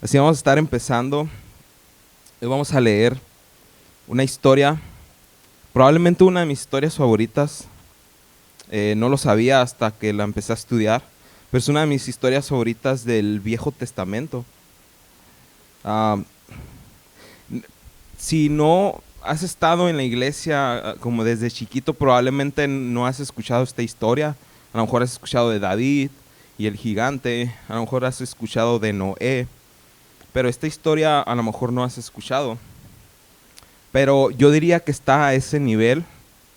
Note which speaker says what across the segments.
Speaker 1: Así vamos a estar empezando. Hoy vamos a leer una historia, probablemente una de mis historias favoritas. No lo sabía hasta que la empecé a estudiar, pero es una de mis historias favoritas del Viejo Testamento. Ah, si no has estado en la iglesia como desde chiquito, probablemente no has escuchado esta historia. A lo mejor has escuchado de David y el gigante, a lo mejor has escuchado de Noé, pero esta historia a lo mejor no has escuchado. Pero yo diría que está a ese nivel.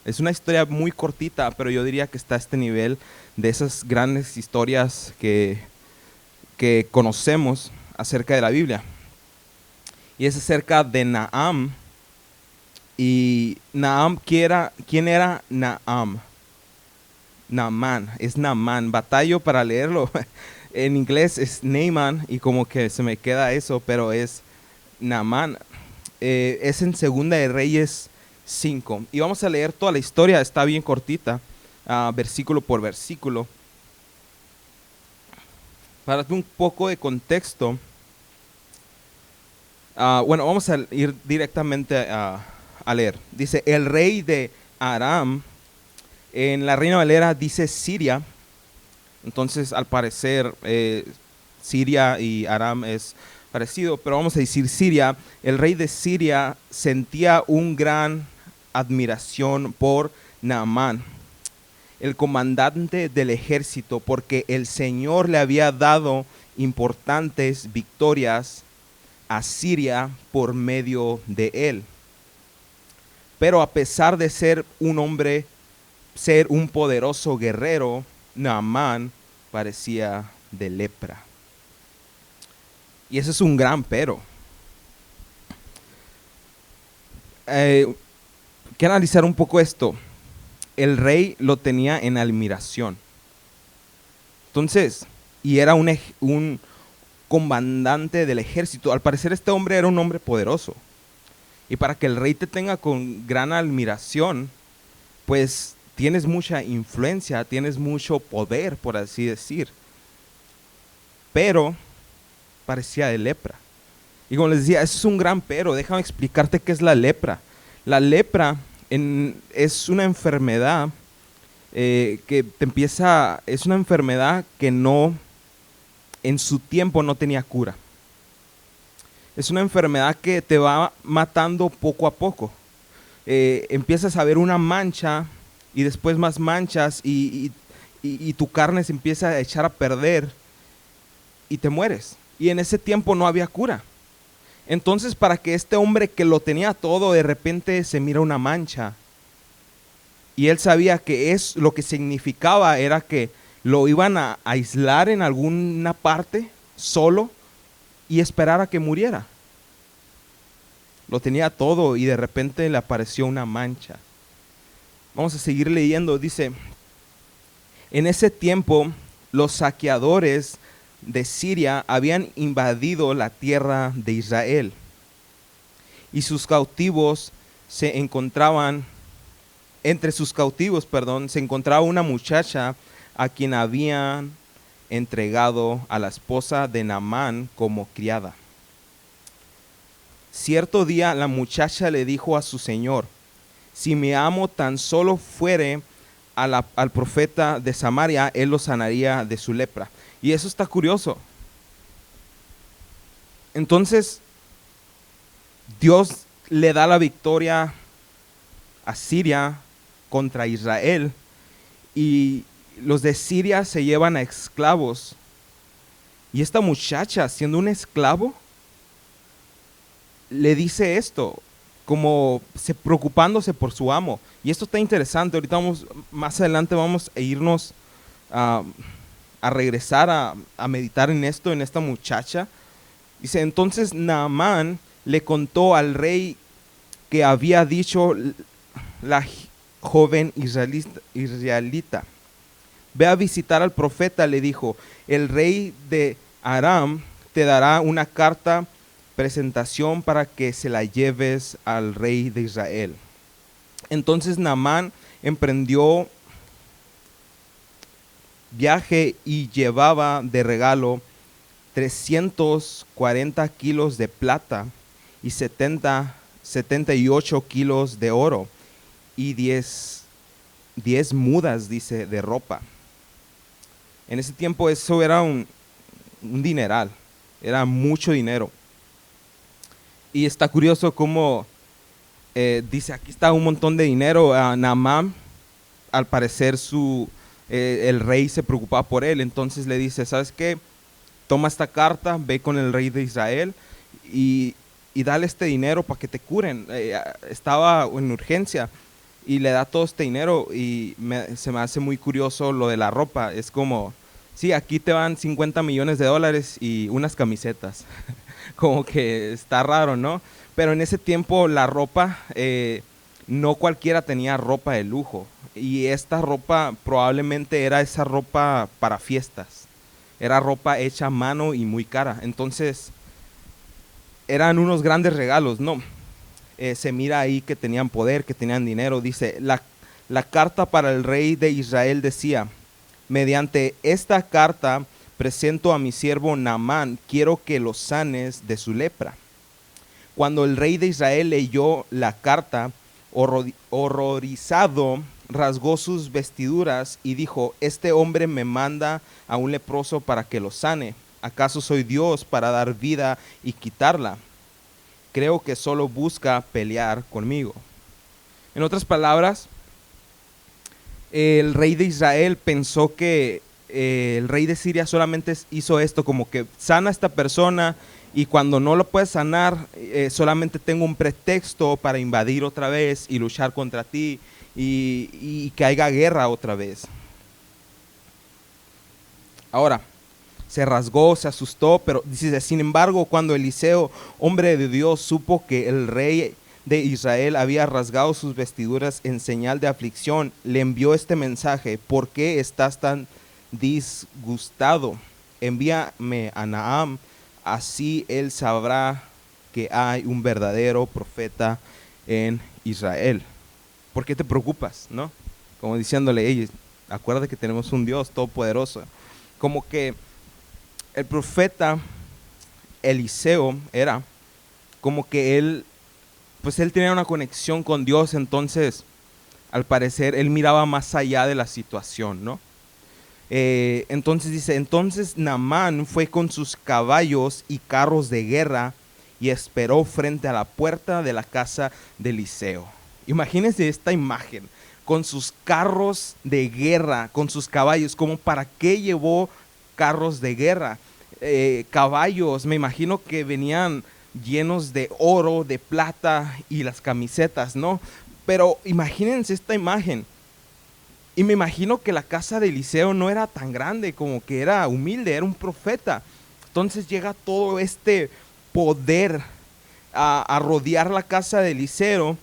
Speaker 1: Es una historia muy cortita, pero yo diría que está a este nivel de esas grandes historias que conocemos acerca de la Biblia. Y es acerca de Naam. Y Naam, ¿quién era Naam? Naamán, es Naamán. Batallo para leerlo. En inglés es Naaman y como que se me queda eso, pero es Naamán. Es en Segunda de Reyes 5. Y vamos a leer toda la historia, está bien cortita, versículo por versículo. Para darte un poco de contexto, bueno, vamos a ir directamente a leer. Dice, el rey de Aram, en la Reina Valera dice Siria. Entonces, al parecer, Siria y Aram es parecido, pero vamos a decir Siria. El rey de Siria sentía un gran admiración por Naamán, el comandante del ejército, porque el Señor le había dado importantes victorias a Siria por medio de él. Pero a pesar de ser un hombre, ser un poderoso guerrero, Naamán parecía de lepra. Y ese es un gran pero. Quiero analizar un poco esto. El rey lo tenía en admiración. Entonces, y era un comandante del ejército. Al parecer este hombre era un hombre poderoso. Y para que el rey te tenga con gran admiración, pues tienes mucha influencia, tienes mucho poder, por así decir. Pero parecía de lepra. Y como les decía, eso es un gran pero. Déjame explicarte qué es la lepra. La lepra es una enfermedad es una enfermedad que no, en su tiempo no tenía cura. Es una enfermedad que te va matando poco a poco. Empiezas a ver una mancha y después más manchas y tu carne se empieza a echar a perder y te mueres. Y en ese tiempo no había cura. Entonces, para que este hombre que lo tenía todo, de repente se mira una mancha. Y él sabía que lo que significaba era que lo iban a aislar en alguna parte solo y esperar a que muriera. Lo tenía todo y de repente le apareció una mancha. Vamos a seguir leyendo. Dice, en ese tiempo los saqueadores de Siria habían invadido la tierra de Israel y sus cautivos se encontraban, entre sus cautivos, se encontraba una muchacha a quien habían entregado a la esposa de Naamán como criada. Cierto día la muchacha le dijo a su señor, si mi amo tan solo fuere al profeta de Samaria, él lo sanaría de su lepra. Y eso está curioso. Entonces, Dios le da la victoria a Siria contra Israel y los de Siria se llevan a esclavos. Y esta muchacha, siendo un esclavo, le dice esto, como preocupándose por su amo. Y esto está interesante. Ahorita más adelante vamos a irnos a regresar a meditar en esto, en esta muchacha. Dice, entonces Naamán le contó al rey que había dicho la joven israelita. Ve a visitar al profeta, le dijo, el rey de Aram te dará una carta presentación para que se la lleves al rey de Israel. Entonces Naamán emprendió viaje y llevaba de regalo 340 kilos de plata y 78 kilos de oro y 10 mudas, dice, de ropa. En ese tiempo eso era un dineral, era mucho dinero. Y está curioso cómo dice, aquí está un montón de dinero. Naamán, al parecer el rey se preocupaba por él, entonces le dice, ¿sabes qué? Toma esta carta, ve con el rey de Israel y dale este dinero para que te curen. Estaba en urgencia y le da todo este dinero y se me hace muy curioso lo de la ropa. Es como, sí, aquí te van 50 millones de dólares y unas camisetas. Como que está raro, ¿no? Pero en ese tiempo la ropa, no cualquiera tenía ropa de lujo. Y esta ropa probablemente era esa ropa para fiestas. Era ropa hecha a mano y muy cara. Entonces, eran unos grandes regalos, ¿no? Se mira ahí que tenían poder, que tenían dinero. Dice, la carta para el rey de Israel decía, mediante esta carta presento a mi siervo Naamán, quiero que lo sanes de su lepra. Cuando el rey de Israel leyó la carta, horrorizado, rasgó sus vestiduras y dijo, este hombre me manda a un leproso para que lo sane. ¿Acaso soy Dios para dar vida y quitarla? Creo que solo busca pelear conmigo. En otras palabras, el rey de Israel pensó que el rey de Siria solamente hizo esto, como que sana a esta persona y cuando no lo puede sanar, solamente tengo un pretexto para invadir otra vez y luchar contra ti y que haya guerra otra vez. Ahora, se rasgó, se asustó, pero dice, sin embargo, cuando Eliseo, hombre de Dios, supo que el rey de Israel había rasgado sus vestiduras en señal de aflicción, le envió este mensaje: ¿por qué estás tan disgustado? Envíame a Naamán, así él sabrá que hay un verdadero profeta en Israel. ¿Por qué te preocupas? ¿No? Como diciéndole, hey, acuérdate que tenemos un Dios todopoderoso. Como que el profeta Eliseo era como que él tenía una conexión con Dios, entonces al parecer él miraba más allá de la situación, ¿no? Entonces dice, entonces Naamán fue con sus caballos y carros de guerra y esperó frente a la puerta de la casa de Eliseo. Imagínense esta imagen, con sus carros de guerra, con sus caballos. ¿Cómo para qué llevó carros de guerra? Caballos, me imagino que venían llenos de oro, de plata y las camisetas, ¿no? Pero imagínense esta imagen. Y me imagino que la casa de Eliseo no era tan grande, como que era humilde, era un profeta. Entonces llega todo este poder a rodear la casa de Eliseo,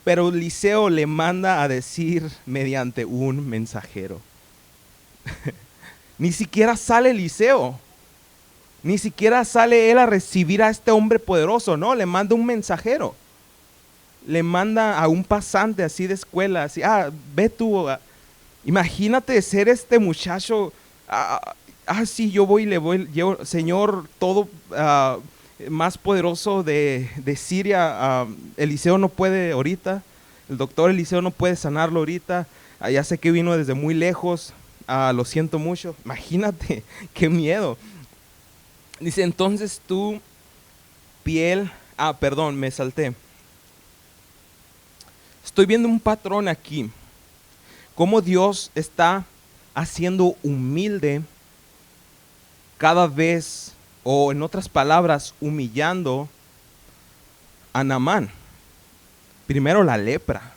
Speaker 1: pero Eliseo le manda a decir mediante un mensajero. Ni siquiera sale Eliseo. Ni siquiera sale él a recibir a este hombre poderoso, no, le manda un mensajero. Le manda a un pasante así de escuela, así, ve tú. Imagínate ser este muchacho, sí, yo voy y llevo, Señor, todo más poderoso de Siria, Eliseo no puede ahorita, el doctor Eliseo no puede sanarlo ahorita, ya sé que vino desde muy lejos, lo siento mucho. Imagínate, qué miedo. Dice, entonces tu piel, perdón, me salté. Estoy viendo un patrón aquí. Cómo Dios está haciendo humilde cada vez, o en otras palabras, humillando a Naamán. Primero la lepra.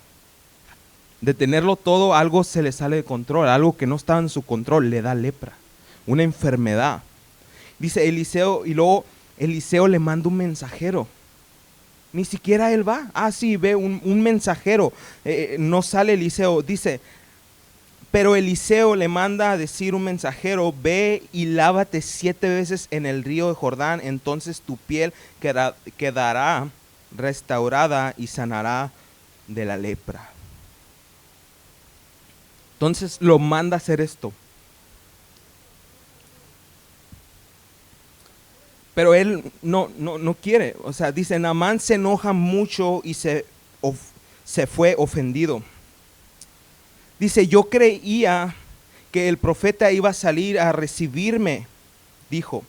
Speaker 1: De tenerlo todo, algo se le sale de control, algo que no estaba en su control, le da lepra. Una enfermedad. Dice Eliseo, y luego Eliseo le manda un mensajero. Ni siquiera él va. Sí, ve un mensajero. No sale Eliseo. Dice, pero Eliseo le manda a decir un mensajero, ve y lávate 7 veces en el río de Jordán, entonces tu piel quedará restaurada y sanará de la lepra. Entonces lo manda a hacer esto. Pero él no quiere. O sea, dice, Naamán se enoja mucho y se fue ofendido. Dice, yo creía que el profeta iba a salir a recibirme, dijo.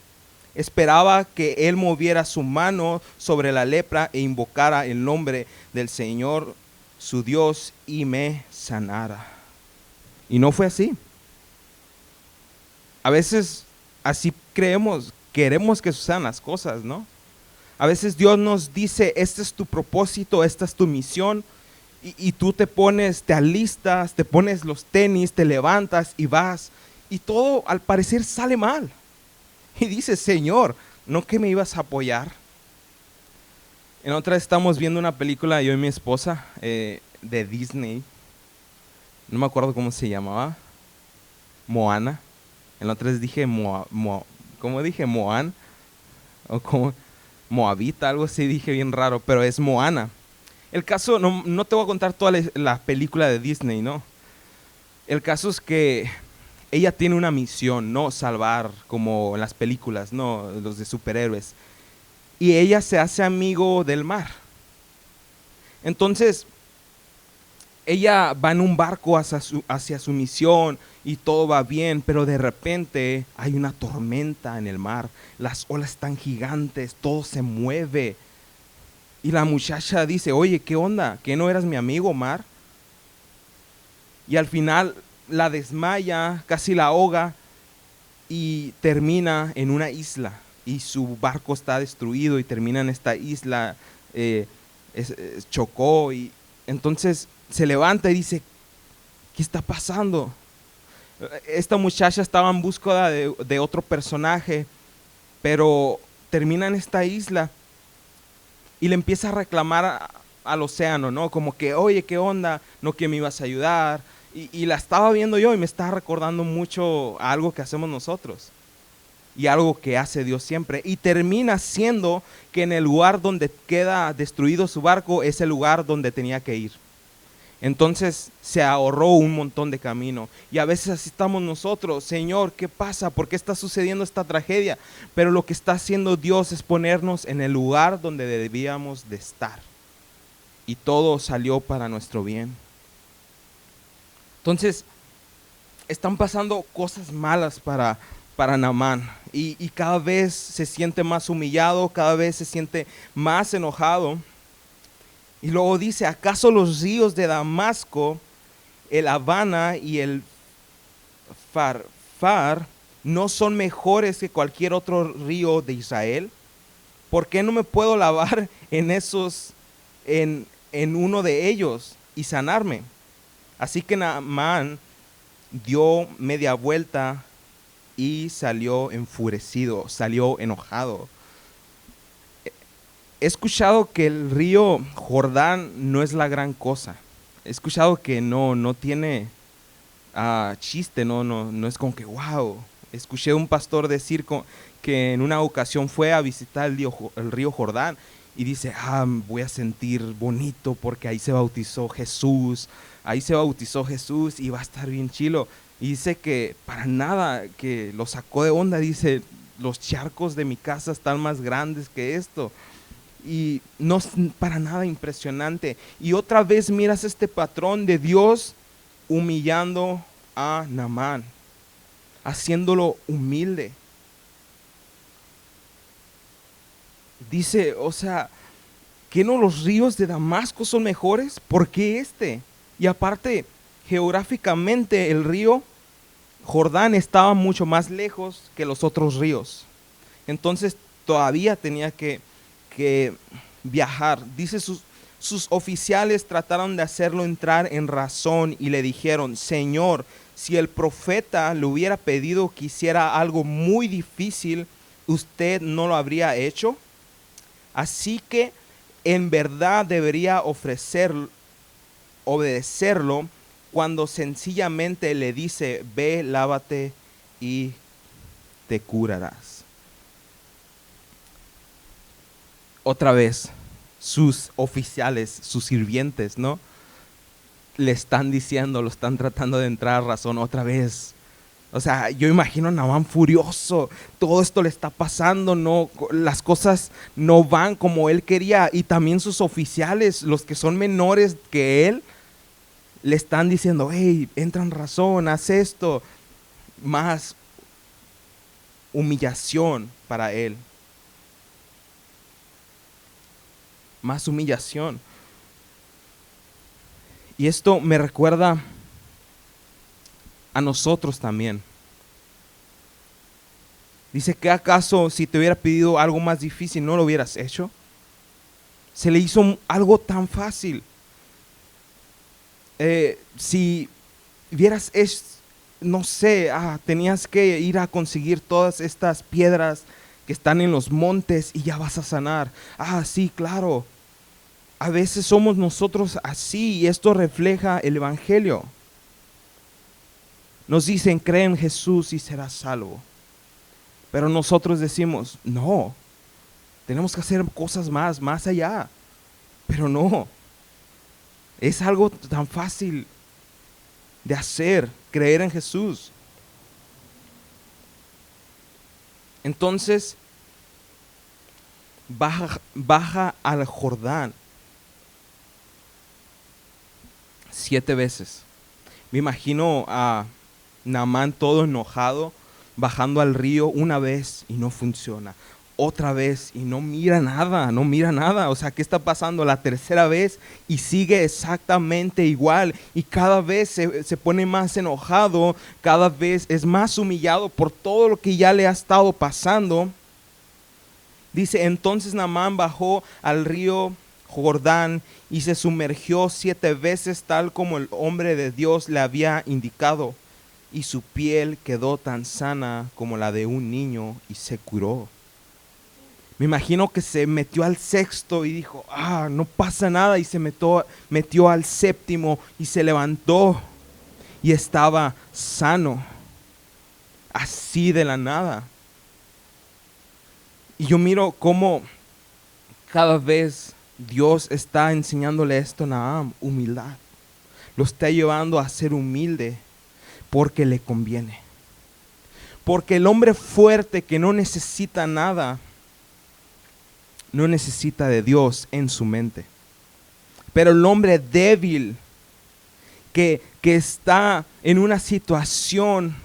Speaker 1: Esperaba que él moviera su mano sobre la lepra e invocara el nombre del Señor, su Dios, y me sanara. Y no fue así. A veces así queremos que sucedan las cosas, ¿no? A veces Dios nos dice, este es tu propósito, esta es tu misión, y tú te alistas, te pones los tenis, te levantas y vas, y todo al parecer sale mal. Y dices, Señor, ¿no que me ibas a apoyar? En otra estamos viendo una película, yo y mi esposa, de Disney. No me acuerdo cómo se llamaba. Moana. En la otra dije, ¿cómo dije? Moan. O como Moabita, algo así dije bien raro, pero es Moana. El caso, no te voy a contar toda la película de Disney, ¿no? El caso es que ella tiene una misión, no salvar como en las películas, no los de superhéroes. Y ella se hace amigo del mar. Entonces, ella va en un barco hacia su misión y todo va bien, pero de repente hay una tormenta en el mar. Las olas están gigantes, todo se mueve. Y la muchacha dice, oye, ¿qué onda? ¿Que no eras mi amigo, mar? Y al final la desmaya, casi la ahoga y termina en una isla. Y su barco está destruido y termina en esta isla, chocó. Y entonces se levanta y dice, ¿qué está pasando? Esta muchacha estaba en búsqueda de otro personaje, pero termina en esta isla y le empieza a reclamar al océano, ¿no? Como que, oye, ¿qué onda? No que me ibas a ayudar. Y la estaba viendo yo y me estaba recordando mucho a algo que hacemos nosotros y algo que hace Dios siempre. Y termina siendo que en el lugar donde queda destruido su barco es el lugar donde tenía que ir. Entonces se ahorró un montón de camino. Y a veces así estamos nosotros. Señor, ¿qué pasa? ¿Por qué está sucediendo esta tragedia? Pero lo que está haciendo Dios es ponernos en el lugar donde debíamos de estar. Y todo salió para nuestro bien. Entonces, están pasando cosas malas para Naamán. Y cada vez se siente más humillado, cada vez se siente más enojado. Y luego dice, ¿acaso los ríos de Damasco, el Habana y el Farfar no son mejores que cualquier otro río de Israel? ¿Por qué no me puedo lavar en uno de ellos y sanarme? Así que Naamán dio media vuelta y salió enfurecido, salió enojado. He escuchado que el río Jordán no es la gran cosa. He escuchado que no tiene chiste, no es como que wow. Escuché a un pastor decir que en una ocasión fue a visitar el río Jordán y dice, voy a sentir bonito porque ahí se bautizó Jesús y va a estar bien chilo. Y dice que para nada, que lo sacó de onda, dice, los charcos de mi casa están más grandes que esto. Y no es para nada impresionante. Y otra vez miras este patrón de Dios humillando a Naamán, haciéndolo humilde. Dice, o sea, ¿qué no los ríos de Damasco son mejores? ¿Por qué este? Y aparte, geográficamente el río Jordán estaba mucho más lejos que los otros ríos. Entonces todavía tenía que viajar. Dice, sus oficiales trataron de hacerlo entrar en razón y le dijeron, Señor, si el profeta le hubiera pedido que hiciera algo muy difícil, ¿usted no lo habría hecho? Así que en verdad debería obedecerlo cuando sencillamente le dice, ve, lávate y te curarás. Otra vez, sus oficiales, sus sirvientes, ¿no? Le están diciendo, lo están tratando de entrar a razón otra vez. O sea, yo imagino a Naamán furioso, todo esto le está pasando, no, las cosas no van como él quería, y también sus oficiales, los que son menores que él, le están diciendo, hey, entra en razón, haz esto. Más humillación para él. Más humillación. Y esto me recuerda a nosotros también. Dice, ¿qué acaso si te hubiera pedido algo más difícil no lo hubieras hecho? Se le hizo algo tan fácil. Si hubieras hecho, no sé, tenías que ir a conseguir todas estas piedras que están en los montes y ya vas a sanar. Sí, claro. A veces somos nosotros así y esto refleja el Evangelio. Nos dicen, cree en Jesús y serás salvo. Pero nosotros decimos, no, tenemos que hacer cosas más allá. Pero no, es algo tan fácil de hacer, creer en Jesús. Entonces, baja al Jordán 7 veces. Me imagino a Naamán todo enojado, bajando al río una vez y no funciona. Otra vez y no mira nada. O sea, ¿qué está pasando? La tercera vez y sigue exactamente igual. Y cada vez se pone más enojado, cada vez es más humillado por todo lo que ya le ha estado pasando. Dice, entonces Naamán bajó al río Jordán y se sumergió 7 veces tal como el hombre de Dios le había indicado. Y su piel quedó tan sana como la de un niño y se curó. Me imagino que se metió al 6º y dijo, no pasa nada, y se metió al 7º y se levantó y estaba sano, así de la nada. Y yo miro cómo cada vez Dios está enseñándole esto a Naamán, humildad. Lo está llevando a ser humilde porque le conviene. Porque el hombre fuerte que no necesita nada, no necesita de Dios en su mente. Pero el hombre débil que está en una situación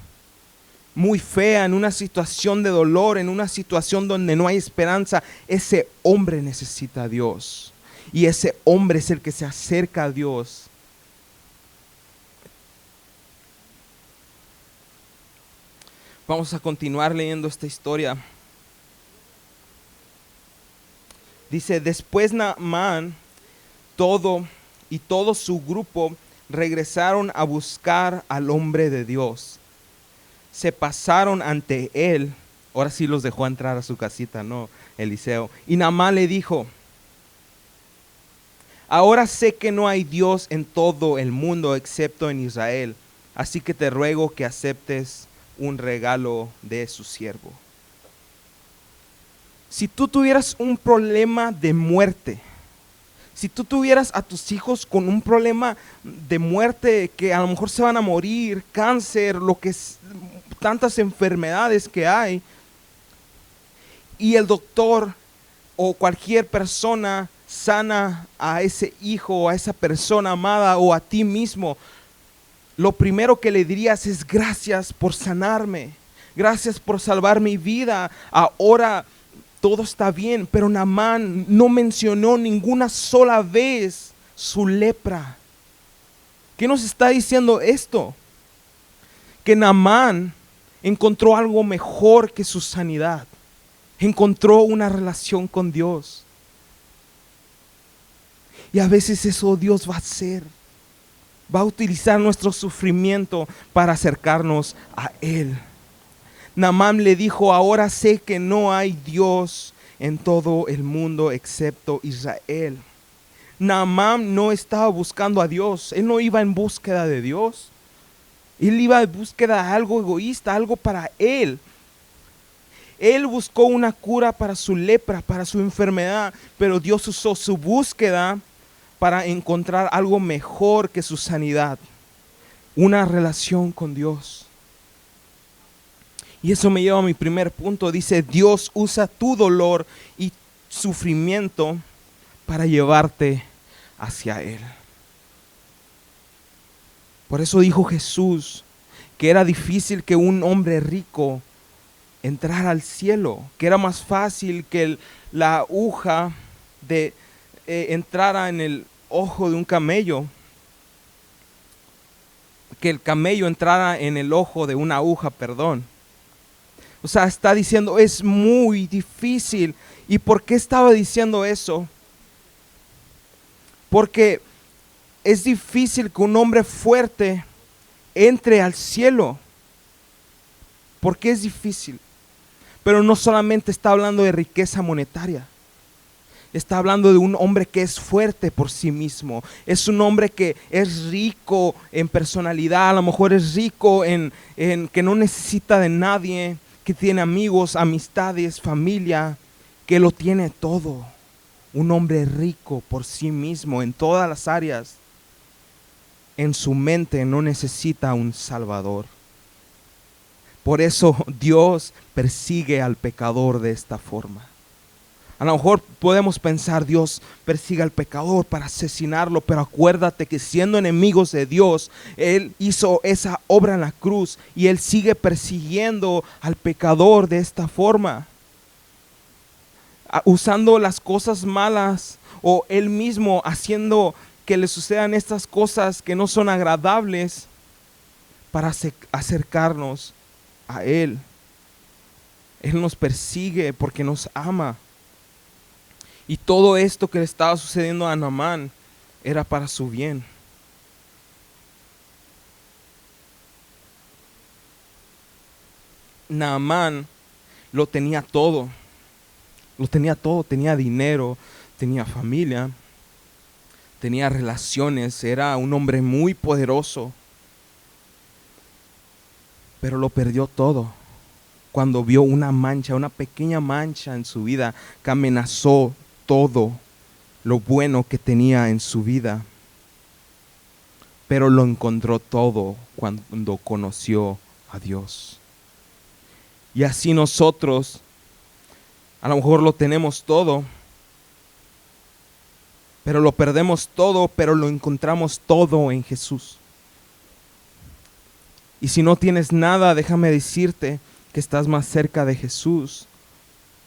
Speaker 1: muy fea, en una situación de dolor, en una situación donde no hay esperanza, ese hombre necesita a Dios. Y ese hombre es el que se acerca a Dios. Vamos a continuar leyendo esta historia. Dice, después Naamán, todo su grupo regresaron a buscar al hombre de Dios. Se pasaron ante él. Ahora sí los dejó entrar a su casita, ¿no? Eliseo. Y Naamán le dijo, ahora sé que no hay Dios en todo el mundo excepto en Israel. Así que te ruego que aceptes un regalo de su siervo. Si tú tuvieras un problema de muerte, si tú tuvieras a tus hijos con un problema de muerte, que a lo mejor se van a morir, cáncer, lo que es, tantas enfermedades que hay, y el doctor o cualquier persona sana a ese hijo o a esa persona amada o a ti mismo, lo primero que le dirías es gracias por sanarme, gracias por salvar mi vida, ahora todo está bien. Pero Naamán no mencionó ninguna sola vez su lepra. ¿Qué nos está diciendo esto? Que Naamán encontró algo mejor que su sanidad. Encontró una relación con Dios. Y a veces eso Dios va a hacer. Va a utilizar nuestro sufrimiento para acercarnos a Él. Naamán le dijo, ahora sé que no hay Dios en todo el mundo excepto Israel. Naamán no estaba buscando a Dios. Él no iba en búsqueda de Dios. Él iba en búsqueda de algo egoísta, algo para él. Él buscó una cura para su lepra, para su enfermedad, pero Dios usó su búsqueda para encontrar algo mejor que su sanidad. Una relación con Dios. Y eso me lleva a mi primer punto. Dice, Dios usa tu dolor y sufrimiento para llevarte hacia Él. Por eso dijo Jesús que era difícil que un hombre rico entrara al cielo, que era más fácil que la aguja entrara en el ojo de un camello, que el camello entrara en el ojo de una aguja, perdón. O sea, está diciendo, es muy difícil. ¿Y por qué estaba diciendo eso? Porque es difícil que un hombre fuerte entre al cielo. ¿Por qué es difícil? Pero no solamente está hablando de riqueza monetaria. Está hablando de un hombre que es fuerte por sí mismo. Es un hombre que es rico en personalidad. A lo mejor es rico en que no necesita de nadie, que tiene amigos, amistades, familia, que lo tiene todo. Un hombre rico por sí mismo en todas las áreas. En su mente no necesita un salvador. Por eso Dios persigue al pecador de esta forma. A lo mejor podemos pensar, Dios persigue al pecador para asesinarlo, pero acuérdate que siendo enemigos de Dios, Él hizo esa obra en la cruz y Él sigue persiguiendo al pecador de esta forma. Usando las cosas malas o Él mismo haciendo que le sucedan estas cosas que no son agradables para acercarnos a Él. Él nos persigue porque nos ama. Y todo esto que le estaba sucediendo a Naamán era para su bien. Naamán lo tenía todo. Lo tenía todo. Tenía dinero, tenía familia, tenía relaciones. Era un hombre muy poderoso. Pero lo perdió todo cuando vio una mancha, una pequeña mancha en su vida que amenazó todo lo bueno que tenía en su vida. Pero lo encontró todo cuando conoció a Dios. Y así nosotros, a lo mejor lo tenemos todo, pero lo perdemos todo, pero lo encontramos todo en Jesús. Y si no tienes nada, déjame decirte que estás más cerca de Jesús.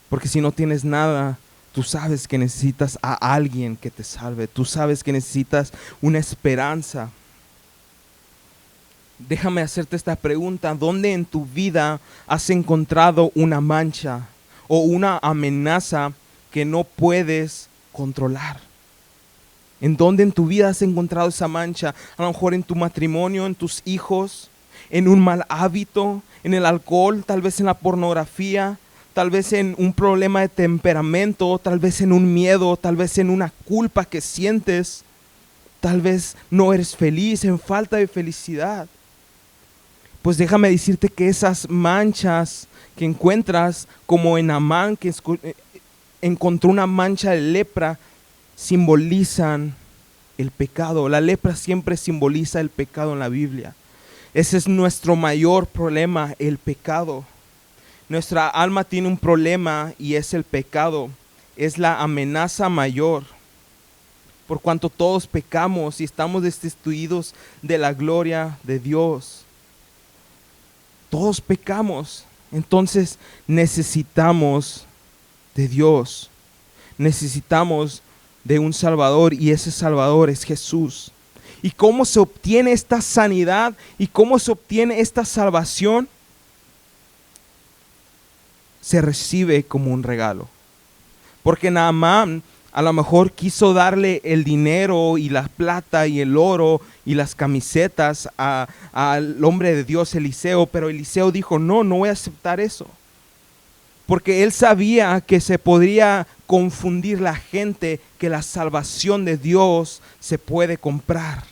Speaker 1: Porque si no tienes nada, tú sabes que necesitas a alguien que te salve. Tú sabes que necesitas una esperanza. Déjame hacerte esta pregunta. ¿Dónde en tu vida has encontrado una mancha o una amenaza que no puedes controlar? ¿En dónde en tu vida has encontrado esa mancha? A lo mejor en tu matrimonio, en tus hijos, en un mal hábito, en el alcohol, tal vez en la pornografía, tal vez en un problema de temperamento, tal vez en un miedo, tal vez en una culpa que sientes, tal vez no eres feliz, en falta de felicidad. Pues déjame decirte que esas manchas que encuentras, como en Naamán, que encontró una mancha de lepra, simbolizan el pecado. La lepra siempre simboliza el pecado en la Biblia. Ese es nuestro mayor problema, el pecado. Nuestra alma tiene un problema y es el pecado. Es la amenaza mayor. Por cuanto todos pecamos y estamos destituidos de la gloria de Dios. Todos pecamos. Entonces necesitamos de Dios. Necesitamos de un Salvador y ese Salvador es Jesús. ¿Y cómo se obtiene esta sanidad? ¿Y cómo se obtiene esta salvación? Se recibe como un regalo. Porque Naamán a lo mejor quiso darle el dinero y la plata y el oro y las camisetas al hombre de Dios Eliseo, pero Eliseo dijo, no voy a aceptar eso. Porque él sabía que se podría confundir la gente, que la salvación de Dios se puede comprar.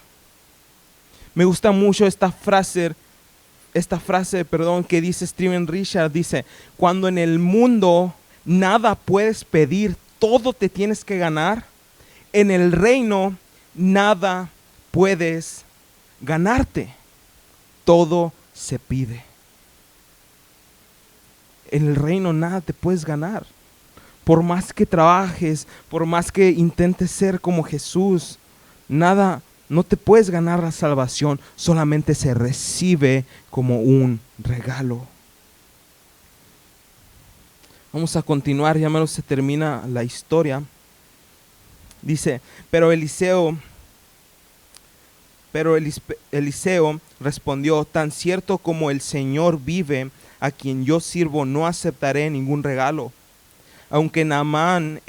Speaker 1: Me gusta mucho esta frase, que dice Steven Richard, dice, cuando en el mundo nada puedes pedir, todo te tienes que ganar, en el reino nada puedes ganarte, todo se pide. en el reino nada te puedes ganar. Por más que trabajes, por más que intentes ser como Jesús, nada, no te puedes ganar la salvación, solamente se recibe como un regalo. Vamos a continuar, ya menos se termina la historia. Dice, pero Eliseo respondió, tan cierto como el Señor vive, a quien yo sirvo, no aceptaré ningún regalo. Aunque Naamán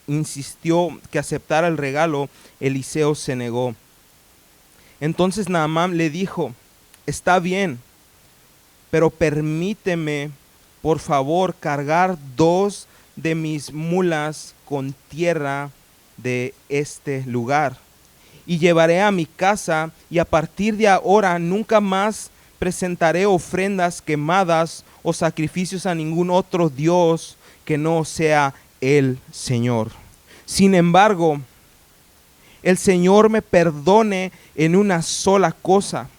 Speaker 1: insistió que aceptara el regalo, Eliseo se negó. Entonces Naamán le dijo, está bien, pero permíteme, por favor, cargar 2 de mis mulas con tierra de este lugar. Y llevaré a mi casa, y a partir de ahora nunca más presentaré ofrendas quemadas o sacrificios a ningún otro Dios que no sea el Señor. Sin embargo, el Señor me perdone en una sola cosa.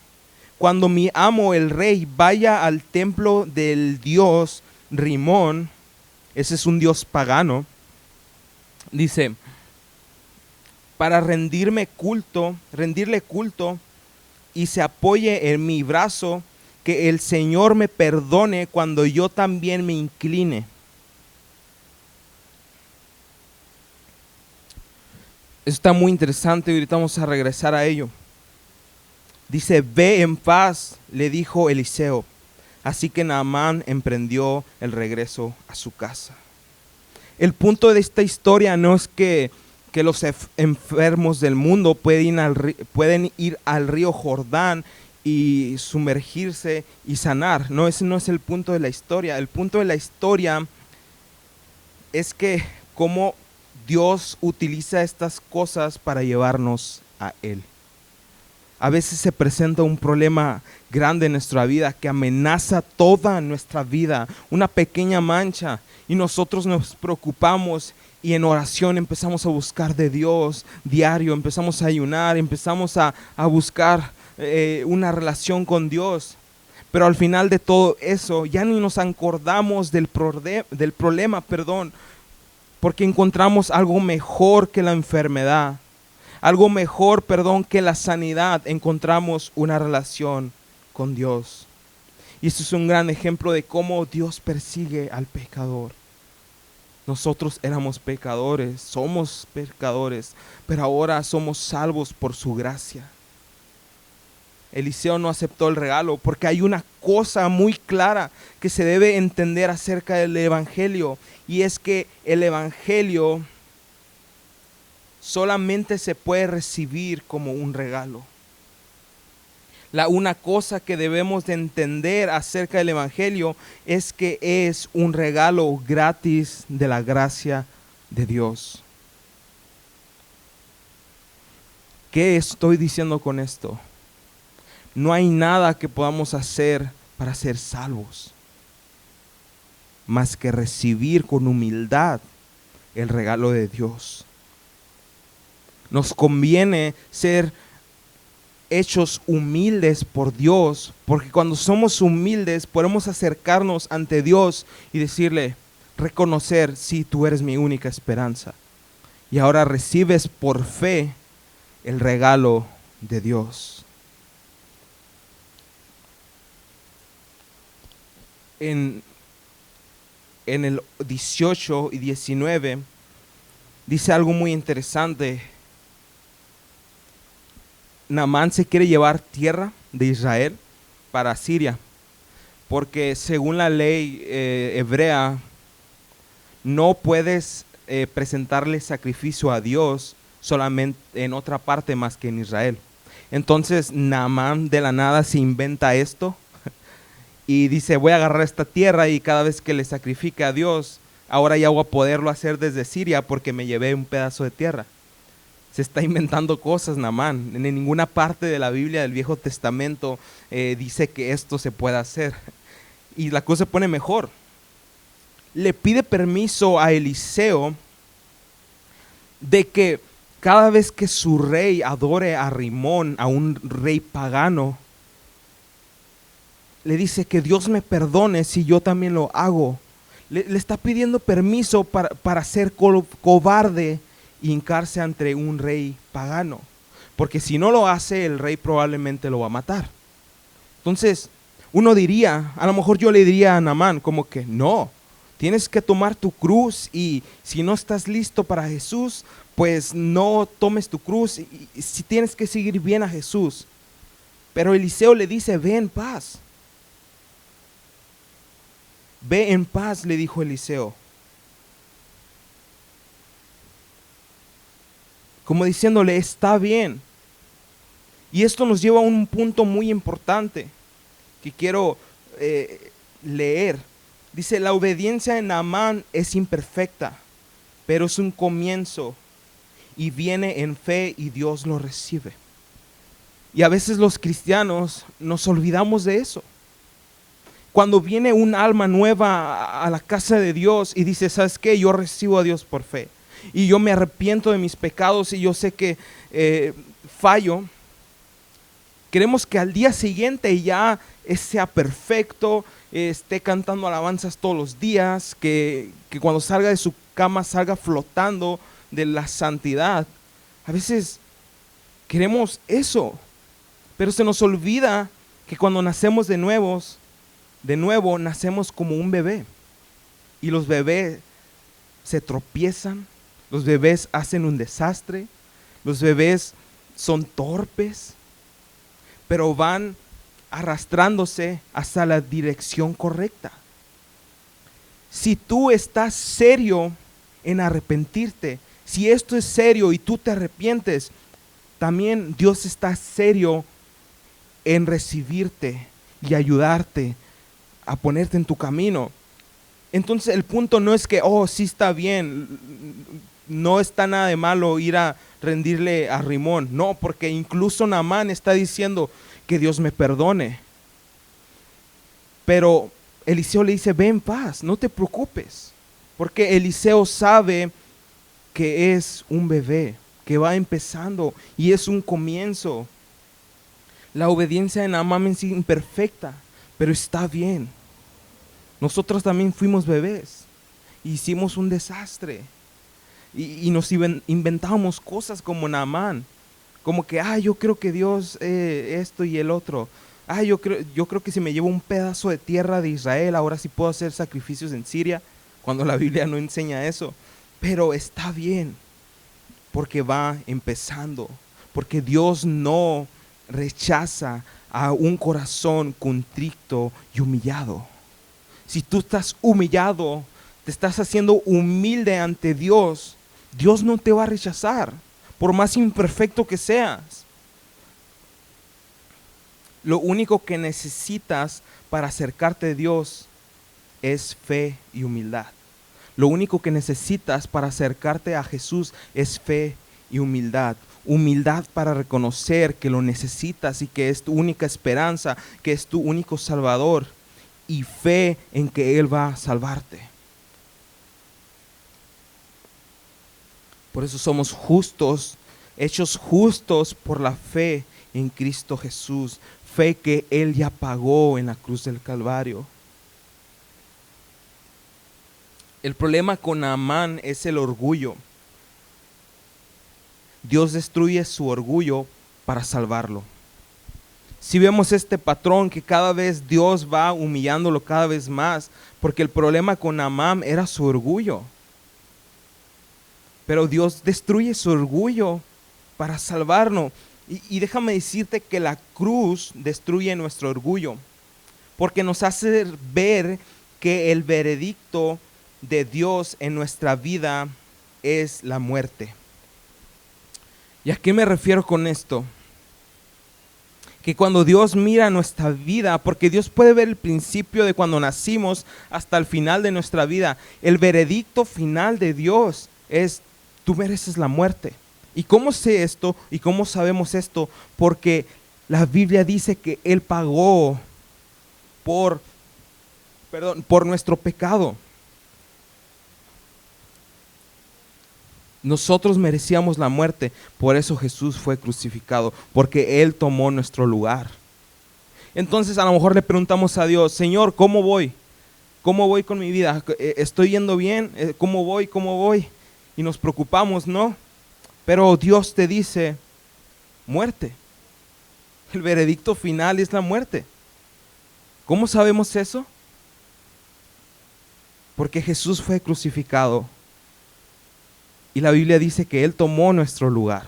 Speaker 1: Cuando mi amo el rey vaya al templo del dios Rimón, ese es un dios pagano, dice, para rendirle culto, y se apoye en mi brazo, que el Señor me perdone cuando yo también me incline. Eso está muy interesante y ahorita vamos a regresar a ello. Dice, ve en paz, le dijo Eliseo. Así que Naamán emprendió el regreso a su casa. El punto de esta historia no es que los enfermos del mundo pueden ir al río Jordán y sumergirse y sanar. No, ese no es el punto de la historia. El punto de la historia es que cómo Dios utiliza estas cosas para llevarnos a Él. A veces se presenta un problema grande en nuestra vida que amenaza toda nuestra vida, una pequeña mancha, y nosotros nos preocupamos y en oración empezamos a buscar de Dios diario, empezamos a ayunar, empezamos a buscar una relación con Dios. Pero al final de todo eso ya ni nos acordamos del problema, porque encontramos algo mejor que la enfermedad. Algo mejor, que la sanidad. Encontramos una relación con Dios. Y esto es un gran ejemplo de cómo Dios persigue al pecador. Nosotros éramos pecadores, somos pecadores, pero ahora somos salvos por su gracia. Eliseo no aceptó el regalo porque hay una cosa muy clara que se debe entender acerca del evangelio, y es que el evangelio solamente se puede recibir como un regalo. Una cosa que debemos de entender acerca del evangelio es que es un regalo gratis de la gracia de Dios. ¿Qué estoy diciendo con esto? No hay nada que podamos hacer para ser salvos, más que recibir con humildad el regalo de Dios. Nos conviene ser hechos humildes por Dios, porque cuando somos humildes podemos acercarnos ante Dios y decirle, reconocer, sí, tú eres mi única esperanza. Y ahora recibes por fe el regalo de Dios. En el 18 y 19 dice algo muy interesante. Naamán se quiere llevar tierra de Israel para Siria, porque según la ley hebrea no puedes presentarle sacrificio a Dios solamente en otra parte más que en Israel. Entonces Naamán de la nada se inventa esto y dice, voy a agarrar esta tierra y cada vez que le sacrifique a Dios, ahora ya voy a poderlo hacer desde Siria porque me llevé un pedazo de tierra. Se está inventando cosas, Naamán. En ninguna parte de la Biblia del Viejo Testamento dice que esto se pueda hacer. Y la cosa se pone mejor. Le pide permiso a Eliseo de que cada vez que su rey adore a Rimón, a un rey pagano, le dice que Dios me perdone si yo también lo hago Le está pidiendo permiso para ser cobarde e hincarse ante un rey pagano. Porque si no lo hace, el rey probablemente lo va a matar. Entonces, uno diría, a lo mejor yo le diría a Naamán como que no, tienes que tomar tu cruz y si no estás listo para Jesús, pues no tomes tu cruz y si tienes que seguir bien a Jesús. Pero Eliseo le dice, ve en paz. Ve en paz, le dijo Eliseo. Como diciéndole, está bien. Y esto nos lleva a un punto muy importante que quiero leer. Dice, la obediencia en Naamán es imperfecta, pero es un comienzo y viene en fe y Dios lo recibe. Y a veces los cristianos nos olvidamos de eso. Cuando viene un alma nueva a la casa de Dios y dice, ¿sabes qué? Yo recibo a Dios por fe. Y yo me arrepiento de mis pecados y yo sé que fallo. Queremos que al día siguiente ya sea perfecto, esté cantando alabanzas todos los días, que cuando salga de su cama salga flotando de la santidad. A veces queremos eso, pero se nos olvida que cuando nacemos de nuevo nacemos como un bebé. Y los bebés se tropiezan, los bebés hacen un desastre, los bebés son torpes, pero van arrastrándose hasta la dirección correcta. Si tú estás serio en arrepentirte, si esto es serio y tú te arrepientes, también Dios está serio en recibirte y ayudarte a ponerte en tu camino. Entonces el punto no es que, sí está bien, no está nada de malo ir a rendirle a Rimón. No, porque incluso Naamán está diciendo que Dios me perdone. Pero Eliseo le dice, ve en paz, no te preocupes. Porque Eliseo sabe que es un bebé, que va empezando y es un comienzo. La obediencia de Naamán es imperfecta, pero está bien. Nosotros también fuimos bebés, hicimos un desastre y nos inventamos cosas como Naamán, como que, yo creo que Dios esto y el otro. Yo creo que si me llevo un pedazo de tierra de Israel, ahora sí puedo hacer sacrificios en Siria, cuando la Biblia no enseña eso. Pero está bien, porque va empezando, porque Dios no rechaza a un corazón contrito y humillado. Si tú estás humillado, te estás haciendo humilde ante Dios, Dios no te va a rechazar, por más imperfecto que seas. Lo único que necesitas para acercarte a Dios es fe y humildad. Lo único que necesitas para acercarte a Jesús es fe y humildad. Humildad para reconocer que lo necesitas y que es tu única esperanza, que es tu único Salvador. Y fe en que Él va a salvarte. Por eso somos justos, hechos justos por la fe en Cristo Jesús. Fe que Él ya pagó en la cruz del Calvario. El problema con Naamán es el orgullo. Dios destruye su orgullo para salvarlo. Si vemos este patrón que cada vez Dios va humillándolo cada vez más, porque el problema con Naamán era su orgullo. Pero Dios destruye su orgullo para salvarnos. Y déjame decirte que la cruz destruye nuestro orgullo, porque nos hace ver que el veredicto de Dios en nuestra vida es la muerte. ¿Y a qué me refiero con esto? Que cuando Dios mira nuestra vida, porque Dios puede ver el principio de cuando nacimos hasta el final de nuestra vida, el veredicto final de Dios es: tú mereces la muerte. ¿Y cómo sé esto? ¿Y cómo sabemos esto? Porque la Biblia dice que Él pagó por nuestro pecado. Nosotros merecíamos la muerte, por eso Jesús fue crucificado, porque Él tomó nuestro lugar. Entonces a lo mejor le preguntamos a Dios: Señor, ¿cómo voy? ¿Cómo voy con mi vida? ¿Estoy yendo bien? ¿Cómo voy? ¿Cómo voy? Y nos preocupamos, ¿no? Pero Dios te dice, muerte. El veredicto final es la muerte. ¿Cómo sabemos eso? Porque Jesús fue crucificado y la Biblia dice que Él tomó nuestro lugar.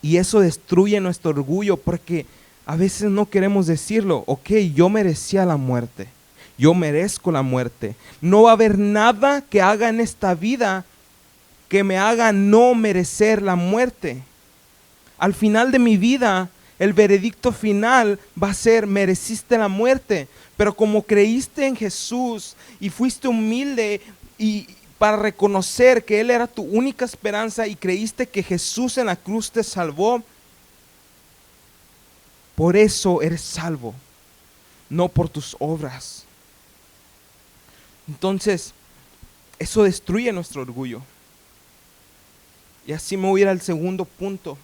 Speaker 1: Y eso destruye nuestro orgullo porque a veces no queremos decirlo. Ok, yo merecía la muerte. Yo merezco la muerte. No va a haber nada que haga en esta vida que me haga no merecer la muerte. Al final de mi vida, el veredicto final va a ser, mereciste la muerte. Pero como creíste en Jesús y fuiste humilde y para reconocer que Él era tu única esperanza y creíste que Jesús en la cruz te salvó, por eso eres salvo, no por tus obras. Entonces, eso destruye nuestro orgullo. Y así me voy a ir al segundo punto.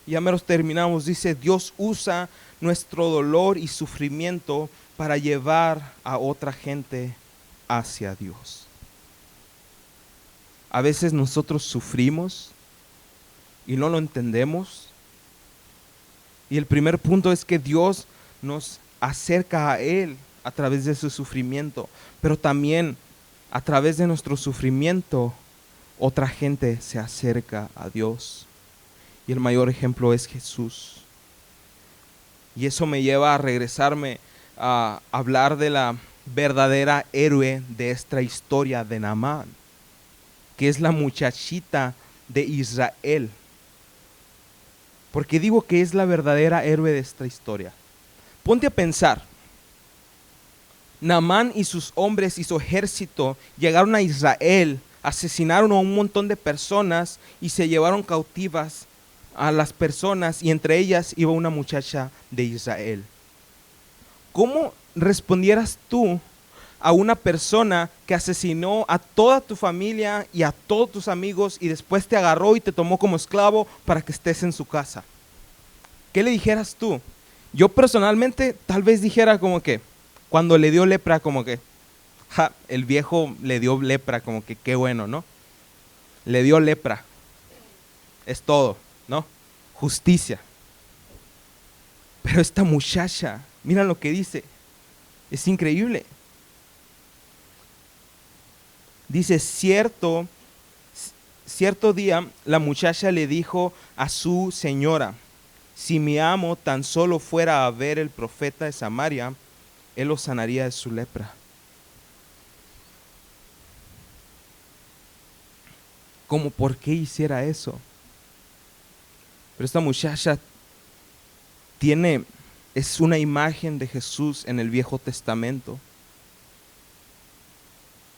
Speaker 1: Ya menos terminamos. Dice, Dios usa nuestro dolor y sufrimiento para llevar a otra gente hacia Dios. A veces nosotros sufrimos y no lo entendemos. Y el primer punto es que Dios nos acerca a Él a través de su sufrimiento, pero también a través de nuestro sufrimiento otra gente se acerca a Dios. Y el mayor ejemplo es Jesús. Y eso me lleva a regresarme a hablar de la verdadera héroe de esta historia de Naamán, que es la muchachita de Israel. ¿Por qué digo que es la verdadera héroe de esta historia? Ponte a pensar. Naamán y sus hombres y su ejército llegaron a Israel, asesinaron a un montón de personas y se llevaron cautivas a las personas, y entre ellas iba una muchacha de Israel. ¿Cómo respondieras tú a una persona que asesinó a toda tu familia y a todos tus amigos y después te agarró y te tomó como esclavo para que estés en su casa? ¿Qué le dijeras tú? Yo personalmente tal vez dijera como que, cuando le dio lepra, como que, el viejo le dio lepra, como que qué bueno, ¿no? Le dio lepra. Es todo, ¿no? Justicia. Pero esta muchacha, mira lo que dice. Es increíble. Dice, cierto día la muchacha le dijo a su señora, si mi amo tan solo fuera a ver el profeta de Samaria, él lo sanaría de su lepra. ¿Cómo? ¿Por qué hiciera eso? Pero esta muchacha es una imagen de Jesús en el Viejo Testamento.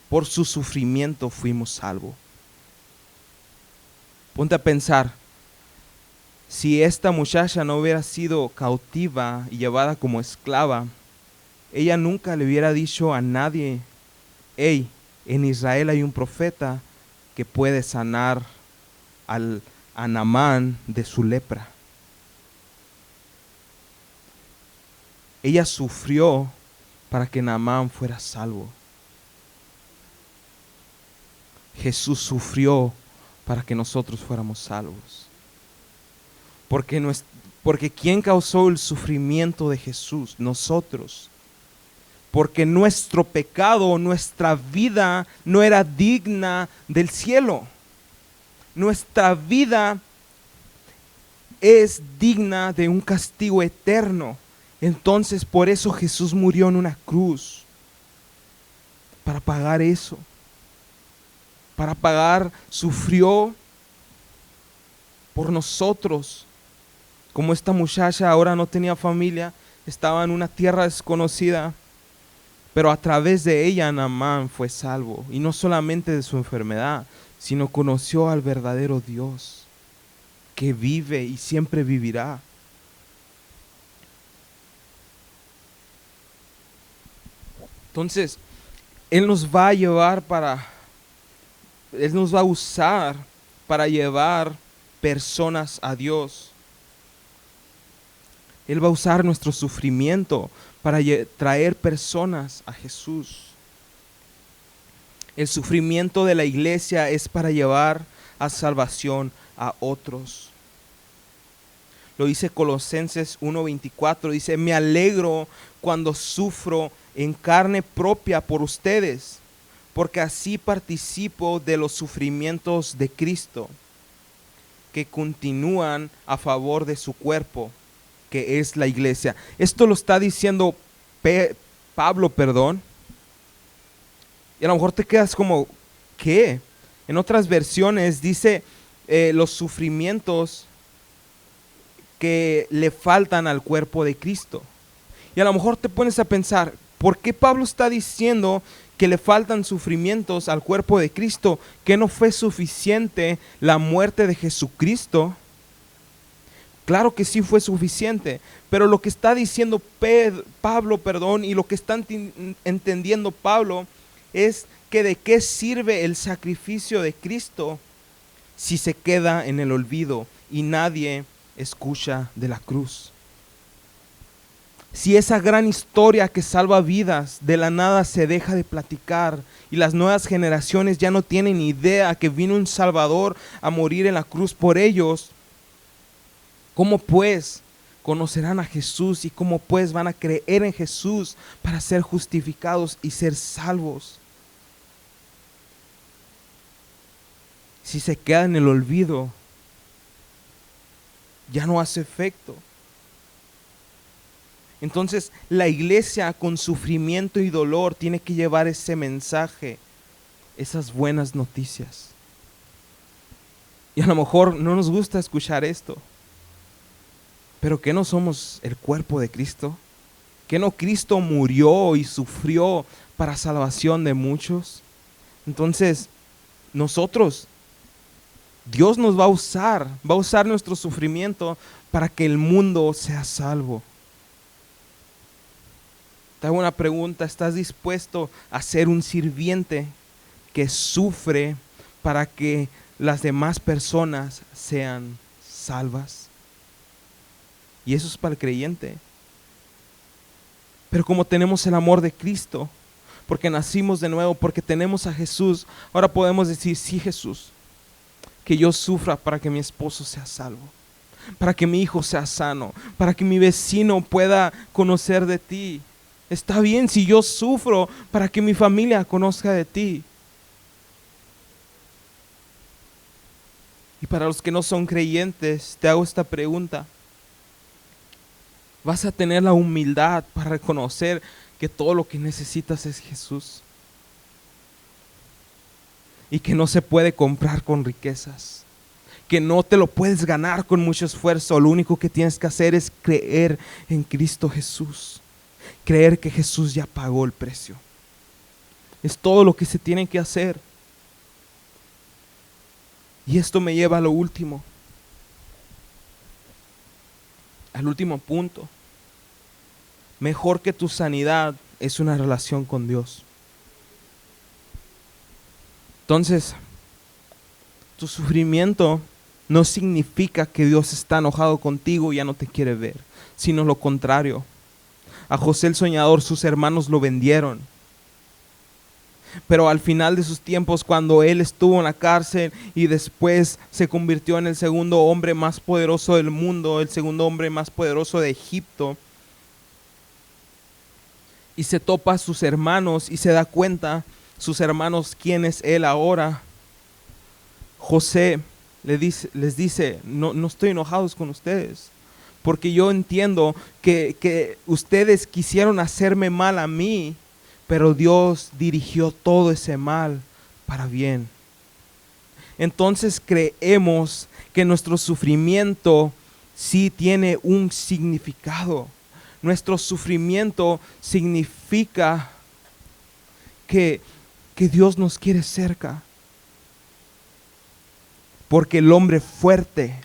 Speaker 1: Por su sufrimiento fuimos salvos. Ponte a pensar, si esta muchacha no hubiera sido cautiva y llevada como esclava, ella nunca le hubiera dicho a nadie, hey, en Israel hay un profeta que puede sanar a Naamán de su lepra. Ella sufrió para que Naamán fuera salvo. Jesús sufrió para que nosotros fuéramos salvos. Porque ¿quién causó el sufrimiento de Jesús? Nosotros. Porque nuestro pecado, nuestra vida no era digna del cielo. Nuestra vida es digna de un castigo eterno. Entonces por eso Jesús murió en una cruz. Para pagar eso. Para pagar, sufrió por nosotros. Como esta muchacha ahora no tenía familia, estaba en una tierra desconocida, pero a través de ella Naamán fue salvo. Y no solamente de su enfermedad, sino conoció al verdadero Dios, que vive y siempre vivirá. Entonces, Él nos va a usar para llevar personas a Dios. Él va a usar nuestro sufrimiento para traer personas a Jesús. El sufrimiento de la iglesia es para llevar a salvación a otros. Lo dice Colosenses 1:24, dice: me alegro cuando sufro en carne propia por ustedes, porque así participo de los sufrimientos de Cristo, que continúan a favor de su cuerpo, que es la iglesia. Esto lo está diciendo Pablo, y a lo mejor te quedas como, ¿qué? En otras versiones dice los sufrimientos que le faltan al cuerpo de Cristo. Y a lo mejor te pones a pensar, ¿por qué Pablo está diciendo que le faltan sufrimientos al cuerpo de Cristo? ¿Que no fue suficiente la muerte de Jesucristo? Claro que sí fue suficiente, pero lo que está diciendo Pablo, y lo que está entendiendo Pablo es que de qué sirve el sacrificio de Cristo si se queda en el olvido y nadie escucha de la cruz. Si esa gran historia que salva vidas de la nada se deja de platicar y las nuevas generaciones ya no tienen idea que vino un Salvador a morir en la cruz por ellos, ¿cómo pues conocerán a Jesús y cómo pues van a creer en Jesús para ser justificados y ser salvos? Si se queda en el olvido, ya no hace efecto. Entonces la iglesia con sufrimiento y dolor tiene que llevar ese mensaje, esas buenas noticias. Y a lo mejor no nos gusta escuchar esto, pero ¿qué no somos el cuerpo de Cristo? ¿Que no Cristo murió y sufrió para salvación de muchos? Entonces nosotros, Dios nos va a usar nuestro sufrimiento para que el mundo sea salvo. Te hago una pregunta: ¿estás dispuesto a ser un sirviente que sufre para que las demás personas sean salvas? Y eso es para el creyente. Pero como tenemos el amor de Cristo, porque nacimos de nuevo, porque tenemos a Jesús, ahora podemos decir: sí, Jesús, que yo sufra para que mi esposo sea salvo, para que mi hijo sea sano, para que mi vecino pueda conocer de ti. Está bien si yo sufro para que mi familia conozca de ti. Y para los que no son creyentes, te hago esta pregunta: ¿vas a tener la humildad para reconocer que todo lo que necesitas es Jesús? Y que no se puede comprar con riquezas, que no te lo puedes ganar con mucho esfuerzo. Lo único que tienes que hacer es creer en Cristo Jesús, creer que Jesús ya pagó el precio. Es todo lo que se tiene que hacer. Y esto me lleva a lo último, al último punto. Mejor que tu sanidad es una relación con Dios. Entonces, tu sufrimiento no significa que Dios está enojado contigo y ya no te quiere ver, sino lo contrario. A José el soñador sus hermanos lo vendieron, pero al final de sus tiempos, cuando él estuvo en la cárcel y después se convirtió en el segundo hombre más poderoso del mundo, el segundo hombre más poderoso de Egipto, y se topa a sus hermanos y se da cuenta sus hermanos quién es él ahora, José les dice: no estoy enojado con ustedes, porque yo entiendo que ustedes quisieron hacerme mal a mí, pero Dios dirigió todo ese mal para bien. Entonces creemos que nuestro sufrimiento sí tiene un significado. Nuestro sufrimiento significa que Dios nos quiere cerca. Porque el hombre fuerte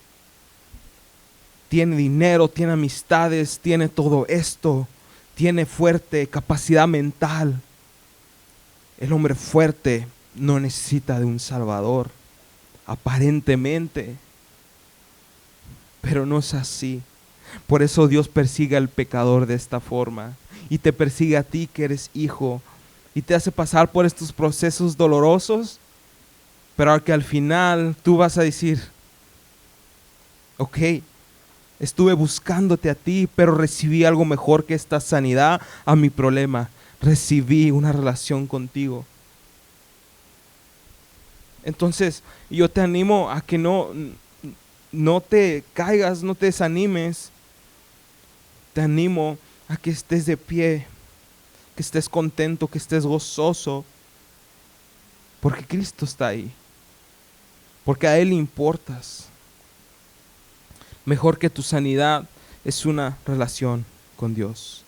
Speaker 1: tiene dinero, tiene amistades, tiene todo esto, tiene fuerte capacidad mental. El hombre fuerte no necesita de un Salvador, aparentemente, pero no es así. Por eso Dios persigue al pecador de esta forma y te persigue a ti que eres hijo, y te hace pasar por estos procesos dolorosos, pero que al final tú vas a decir, ok, estuve buscándote a ti, pero recibí algo mejor que esta sanidad a mi problema. Recibí una relación contigo. Entonces, yo te animo a que no te caigas, no te desanimes. Te animo a que estés de pie, que estés contento, que estés gozoso, porque Cristo está ahí, porque a Él le importas. Mejor que tu sanidad es una relación con Dios.